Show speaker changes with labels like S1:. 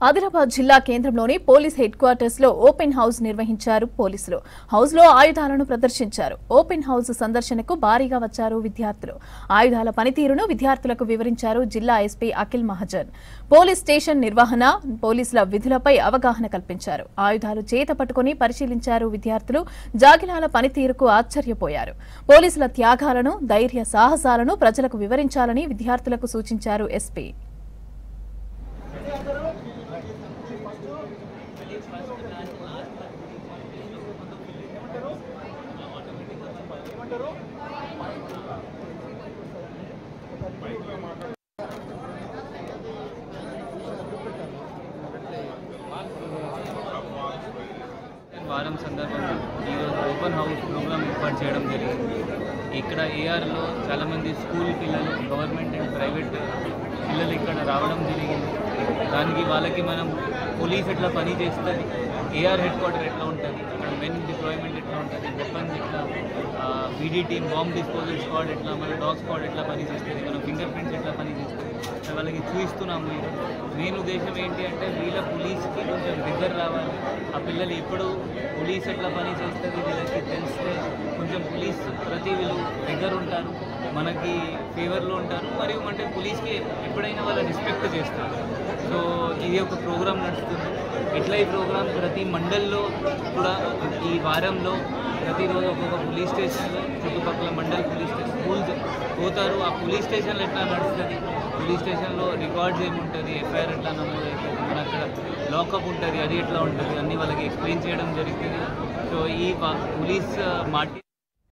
S1: ఆదిలాబాద్ జిల్లా కేంద్రంలోని police head quarters లో ఓపెన్ హౌస్ నిర్వహించారు పోలీసులు. హౌస్ లో ఆయుధాలను ప్రదర్శించారు. ఓపెన్ హౌస్ సందర్శనకు భారీగా వచ్చారు విద్యార్థులు. ఆయుధాల పనితీరును విద్యార్థులకు వివరించారు జిల్లా SP Akhil Mahajan. Police station నిర్వహణ, పోలీసుల విధులపై అవగాహన కల్పించారు. ఆయుధాలు చేత పట్టుకుని పరిశీలించారు విద్యార్థులు. జాగిలాల పనితీరుకు ఆశ్చర్యపోయారు. పోలీసుల త్యాగాలను, ధైర్య సాహసాలను ప్రజలకు వివరించాలని విద్యార్థులకు సూచించారు ఎస్పీ.
S2: వారం సందర్భంగా ఈరోజు ఓపెన్ హౌస్ ప్రోగ్రామ్ ఏర్పాటు చేయడం జరిగింది. ఇక్కడ ఏఆర్లో చాలామంది స్కూల్ పిల్లలు, గవర్నమెంట్ అండ్ ప్రైవేట్ పిల్లలు ఇక్కడ రావడం జరిగింది. దానికి వాళ్ళకి మనం పోలీస్ ఎట్లా పని చేస్తుంది, ఏఆర్ హెడ్ క్వార్టర్ ఎట్లా ఉంటుంది, అక్కడ మెన్ డిప్లాయ్మెంట్ ఎట్లా ఉంటుంది, వెపన్స్ ఎట్లా, BD team, bomb disposal squad ఎట్లా, మన డాగ్ స్క్వాడ్ ఎట్లా పని చేస్తుంది, మన ఫింగర్ ప్రింట్స్ ఎట్లా పని చేస్తుంది, వాళ్ళకి చూపిస్తున్నాము. మెయిన్ ఉద్దేశం ఏంటి అంటే వీళ్ళ పోలీస్కి కొంచెం దగ్గర రావాలి. ఆ పిల్లలు ఎప్పుడు పోలీస్ ఎట్లా పని చేస్తుంది వీళ్ళకి తెలిస్తే కొంచెం పోలీస్ ప్రతి వీళ్ళు దగ్గర ఉంటారు, మనకి ఫేవర్లో ఉంటారు, మరియు అంటే పోలీస్కి ఎప్పుడైనా వాళ్ళ రెస్పెక్ట్ చేస్తారు. సో ఇది ఒక ప్రోగ్రామ్ నడుస్తుంది. ఇట్లా ఈ ప్రోగ్రామ్ ప్రతి మండల్లో కూడా ఈ వారంలో ప్రతిరోజు ఒక్కొక్క పోలీస్ స్టేషన్లో, చుట్టుపక్కల మండల్ పోలీస్ స్టేషన్, స్కూల్స్ పోతారు. ఆ పోలీస్ స్టేషన్లో ఎట్లా నడుస్తుంది, పోలీస్ స్టేషన్లో రికార్డ్స్ ఏముంటుంది, ఎఫ్ఐఆర్ ఎట్లా నమోదవుతుంది, మన అక్కడ లాకప్ ఉంటుంది, అది ఎట్లా ఉంటుంది, అన్నీ వాళ్ళకి ఎక్స్ప్లెయిన్ చేయడం జరుగుతుంది. సో ఈ పోలీస్ మాట